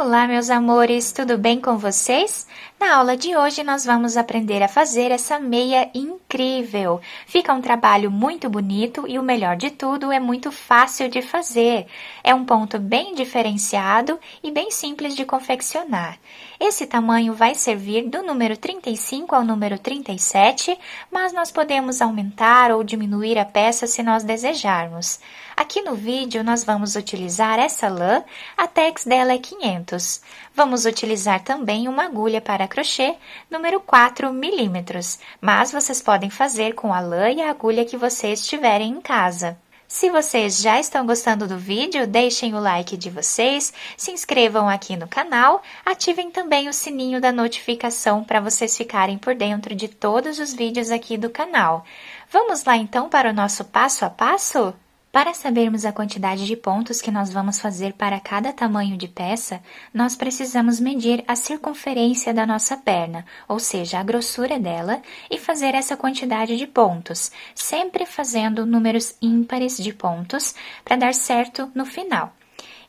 Olá, meus amores, tudo bem com vocês? Na aula de hoje, nós vamos aprender a fazer essa meia incrível. Fica um trabalho muito bonito e o melhor de tudo, é muito fácil de fazer. É um ponto bem diferenciado e bem simples de confeccionar. Esse tamanho vai servir do número 35 ao número 37, mas nós podemos aumentar ou diminuir a peça se nós desejarmos. Aqui no vídeo, nós vamos utilizar essa lã, a tex dela é 500. Vamos utilizar também uma agulha para crochê, número 4 milímetros, mas vocês podem fazer com a lã e a agulha que vocês tiverem em casa. Se vocês já estão gostando do vídeo, deixem o like de vocês, se inscrevam aqui no canal, ativem também o sininho da notificação para vocês ficarem por dentro de todos os vídeos aqui do canal. Vamos lá então para o nosso passo a passo? Para sabermos a quantidade de pontos que nós vamos fazer para cada tamanho de peça, nós precisamos medir a circunferência da nossa perna, ou seja, a grossura dela, e fazer essa quantidade de pontos, sempre fazendo números ímpares de pontos para dar certo no final.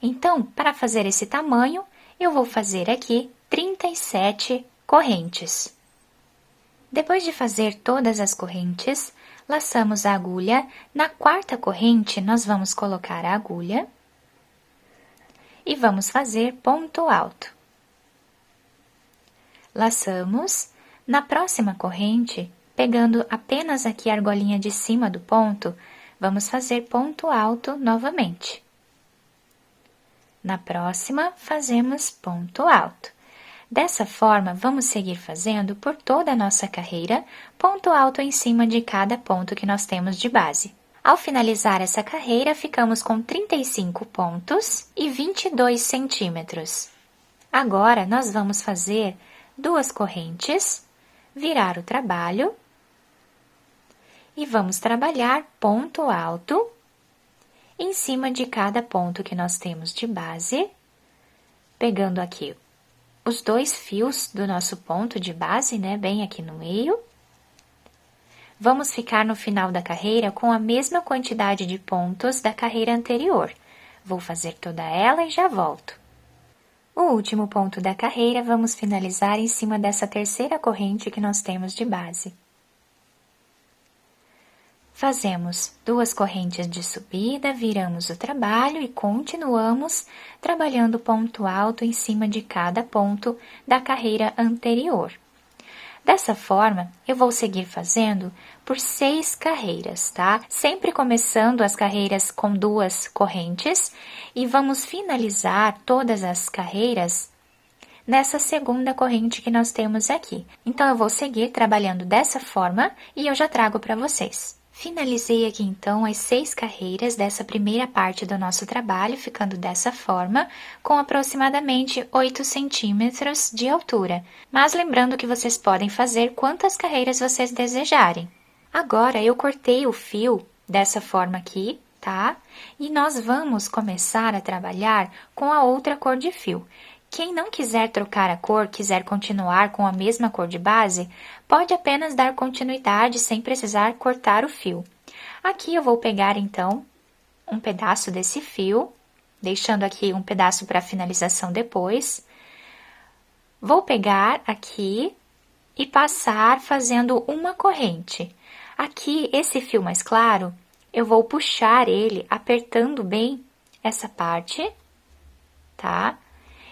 Então, para fazer esse tamanho, eu vou fazer aqui 37 correntes. Depois de fazer todas as correntes, laçamos a agulha. Na quarta corrente, nós vamos colocar a agulha e vamos fazer ponto alto. Laçamos. Na próxima corrente, pegando apenas aqui a argolinha de cima do ponto, vamos fazer ponto alto novamente. Na próxima, fazemos ponto alto. Dessa forma, vamos seguir fazendo por toda a nossa carreira, ponto alto em cima de cada ponto que nós temos de base. Ao finalizar essa carreira, ficamos com 35 pontos e 22 centímetros. Agora, nós vamos fazer duas correntes, virar o trabalho e vamos trabalhar ponto alto em cima de cada ponto que nós temos de base, pegando aqui os dois fios do nosso ponto de base, né, bem aqui no meio. Vamos ficar no final da carreira com a mesma quantidade de pontos da carreira anterior. Vou fazer toda ela e já volto. O último ponto da carreira, vamos finalizar em cima dessa terceira corrente que nós temos de base. Fazemos duas correntes de subida, viramos o trabalho e continuamos trabalhando ponto alto em cima de cada ponto da carreira anterior. Dessa forma, eu vou seguir fazendo por 6 carreiras, tá? Sempre começando as carreiras com duas correntes e vamos finalizar todas as carreiras nessa segunda corrente que nós temos aqui. Então, eu vou seguir trabalhando dessa forma e eu já trago para vocês. Finalizei aqui, então, as 6 carreiras dessa primeira parte do nosso trabalho, ficando dessa forma, com aproximadamente 8 centímetros de altura. Mas lembrando que vocês podem fazer quantas carreiras vocês desejarem. Agora, eu cortei o fio dessa forma aqui, tá? E nós vamos começar a trabalhar com a outra cor de fio. Quem não quiser trocar a cor, quiser continuar com a mesma cor de base, pode apenas dar continuidade sem precisar cortar o fio. Aqui eu vou pegar, então, um pedaço desse fio, deixando aqui um pedaço para finalização depois. Vou pegar aqui e passar fazendo uma corrente. Aqui, esse fio mais claro, eu vou puxar ele apertando bem essa parte, tá?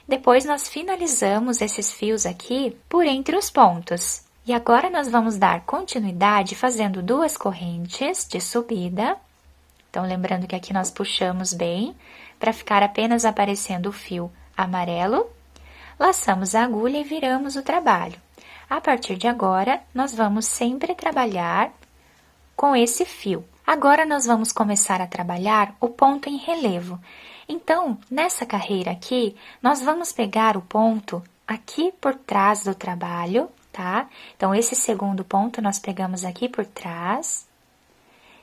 Depois, nós finalizamos esses fios aqui por entre os pontos. E agora, nós vamos dar continuidade fazendo duas correntes de subida. Então, lembrando que aqui nós puxamos bem, para ficar apenas aparecendo o fio amarelo. Laçamos a agulha e viramos o trabalho. A partir de agora, nós vamos sempre trabalhar com esse fio. Agora, nós vamos começar a trabalhar o ponto em relevo. Então, nessa carreira aqui, nós vamos pegar o ponto aqui por trás do trabalho, tá? Então, esse segundo ponto nós pegamos aqui por trás.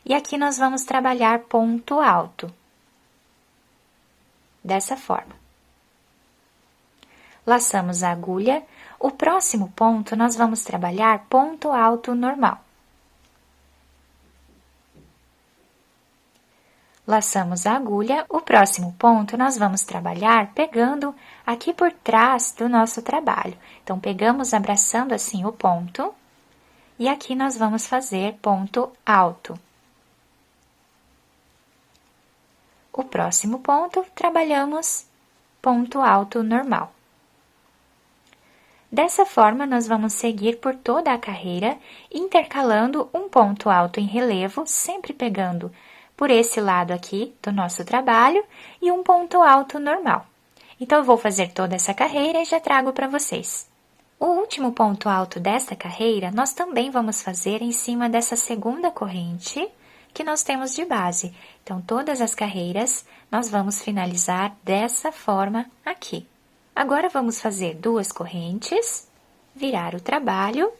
E aqui nós vamos trabalhar ponto alto. Dessa forma. Laçamos a agulha. O próximo ponto, nós vamos trabalhar ponto alto normal. Laçamos a agulha. O próximo ponto nós vamos trabalhar pegando aqui por trás do nosso trabalho. Então, pegamos abraçando assim o ponto e aqui nós vamos fazer ponto alto. O próximo ponto, trabalhamos ponto alto normal. Dessa forma, nós vamos seguir por toda a carreira, intercalando um ponto alto em relevo, sempre pegando por esse lado aqui do nosso trabalho e um ponto alto normal. Então, eu vou fazer toda essa carreira e já trago para vocês. O último ponto alto desta carreira, nós também vamos fazer em cima dessa segunda corrente que nós temos de base. Então, todas as carreiras, nós vamos finalizar dessa forma aqui. Agora, vamos fazer 2 correntes, virar o trabalho.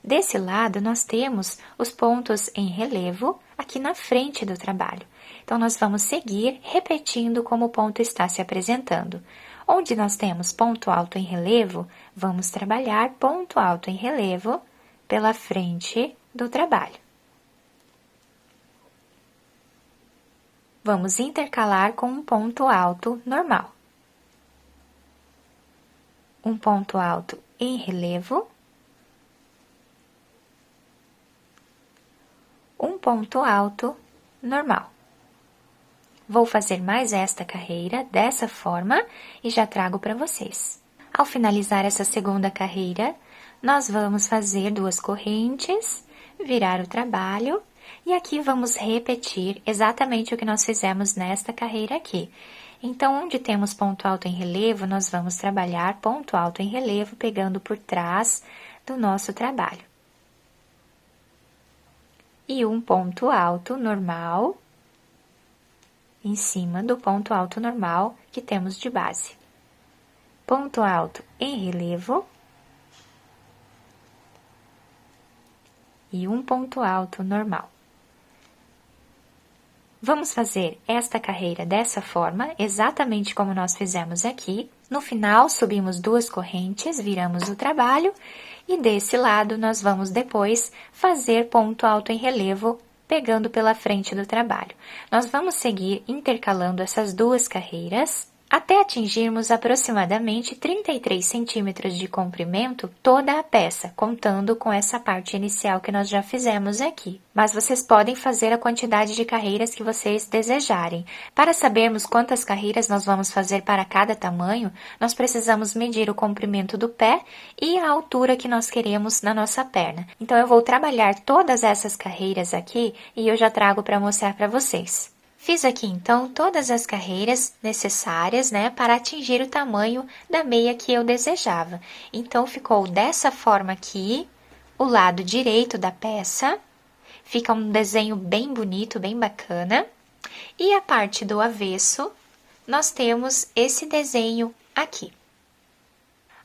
Desse lado, nós temos os pontos em relevo aqui na frente do trabalho. Então, nós vamos seguir repetindo como o ponto está se apresentando. Onde nós temos ponto alto em relevo, vamos trabalhar ponto alto em relevo pela frente do trabalho. Vamos intercalar com um ponto alto normal. Um ponto alto em relevo, um ponto alto normal. Vou fazer mais esta carreira dessa forma e já trago para vocês. Ao finalizar essa segunda carreira, nós vamos fazer 2 correntes, virar o trabalho e aqui vamos repetir exatamente o que nós fizemos nesta carreira aqui. Então, onde temos ponto alto em relevo, nós vamos trabalhar ponto alto em relevo, pegando por trás do nosso trabalho. E um ponto alto normal em cima do ponto alto normal que temos de base. Ponto alto em relevo e um ponto alto normal. Vamos fazer esta carreira dessa forma, exatamente como nós fizemos aqui. No final, subimos 2 correntes, viramos o trabalho e desse lado nós vamos depois fazer ponto alto em relevo, pegando pela frente do trabalho. Nós vamos seguir intercalando essas 2 carreiras até atingirmos aproximadamente 33 centímetros de comprimento toda a peça, contando com essa parte inicial que nós já fizemos aqui. Mas vocês podem fazer a quantidade de carreiras que vocês desejarem. Para sabermos quantas carreiras nós vamos fazer para cada tamanho, nós precisamos medir o comprimento do pé e a altura que nós queremos na nossa perna. Então, eu vou trabalhar todas essas carreiras aqui e eu já trago para mostrar para vocês. Fiz aqui, então, todas as carreiras necessárias, né, para atingir o tamanho da meia que eu desejava. Então, ficou dessa forma aqui, o lado direito da peça. Fica um desenho bem bonito, bem bacana. E a parte do avesso, nós temos esse desenho aqui.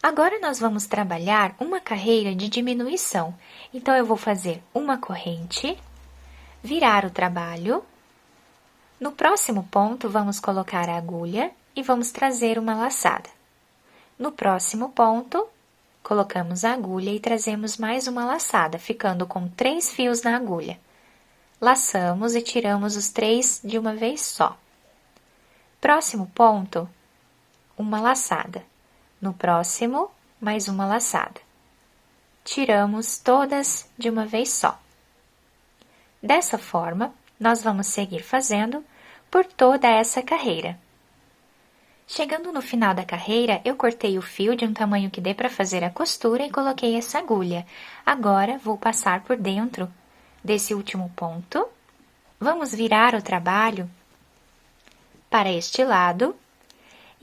Agora, nós vamos trabalhar uma carreira de diminuição. Então, eu vou fazer uma corrente, virar o trabalho. No próximo ponto, vamos colocar a agulha e vamos trazer uma laçada. No próximo ponto, colocamos a agulha e trazemos mais uma laçada, ficando com 3 fios na agulha. Laçamos e tiramos os 3 de uma vez só. Próximo ponto, uma laçada. No próximo, mais uma laçada. Tiramos todas de uma vez só. Dessa forma, nós vamos seguir fazendo por toda essa carreira. Chegando no final da carreira, eu cortei o fio de um tamanho que dê para fazer a costura e coloquei essa agulha. Agora, vou passar por dentro desse último ponto. Vamos virar o trabalho para este lado.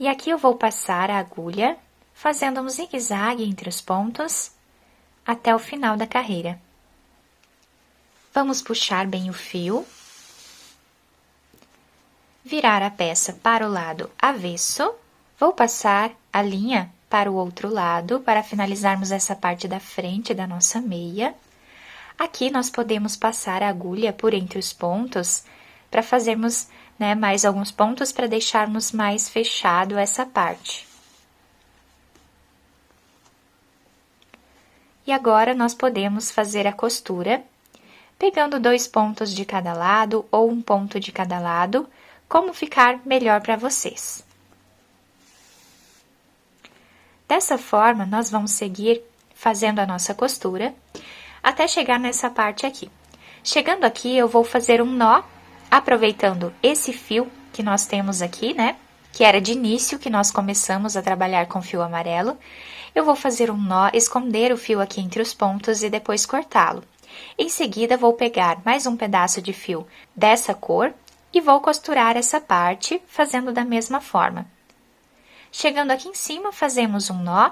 E aqui eu vou passar a agulha, fazendo um zigue-zague entre os pontos, até o final da carreira. Vamos puxar bem o fio. Virar a peça para o lado avesso, vou passar a linha para o outro lado, para finalizarmos essa parte da frente da nossa meia. Aqui, nós podemos passar a agulha por entre os pontos, para fazermos, né, mais alguns pontos, para deixarmos mais fechado essa parte. E agora, nós podemos fazer a costura, pegando 2 pontos de cada lado ou um ponto de cada lado, como ficar melhor para vocês. Dessa forma, nós vamos seguir fazendo a nossa costura até chegar nessa parte aqui. Chegando aqui, eu vou fazer um nó, aproveitando esse fio que nós temos aqui, né? Que era de início que nós começamos a trabalhar com fio amarelo. Eu vou fazer um nó, esconder o fio aqui entre os pontos e depois cortá-lo. Em seguida, vou pegar mais um pedaço de fio dessa cor e vou costurar essa parte, fazendo da mesma forma. Chegando aqui em cima, fazemos um nó,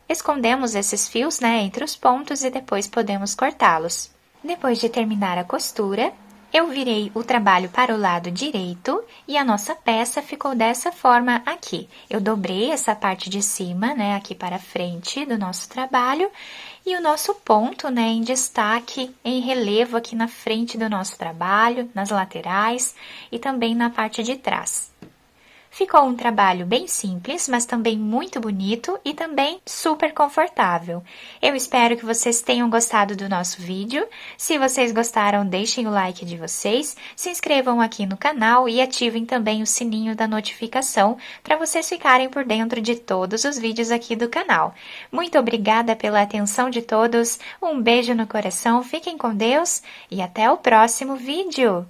escondemos esses fios, né, entre os pontos e depois podemos cortá-los. Depois de terminar a costura, eu virei o trabalho para o lado direito e a nossa peça ficou dessa forma aqui. Eu dobrei essa parte de cima, né, aqui para frente do nosso trabalho e o nosso ponto, né, em destaque, em relevo aqui na frente do nosso trabalho, nas laterais e também na parte de trás. Ficou um trabalho bem simples, mas também muito bonito e também super confortável. Eu espero que vocês tenham gostado do nosso vídeo. Se vocês gostaram, deixem o like de vocês, se inscrevam aqui no canal e ativem também o sininho da notificação para vocês ficarem por dentro de todos os vídeos aqui do canal. Muito obrigada pela atenção de todos, um beijo no coração, fiquem com Deus e até o próximo vídeo!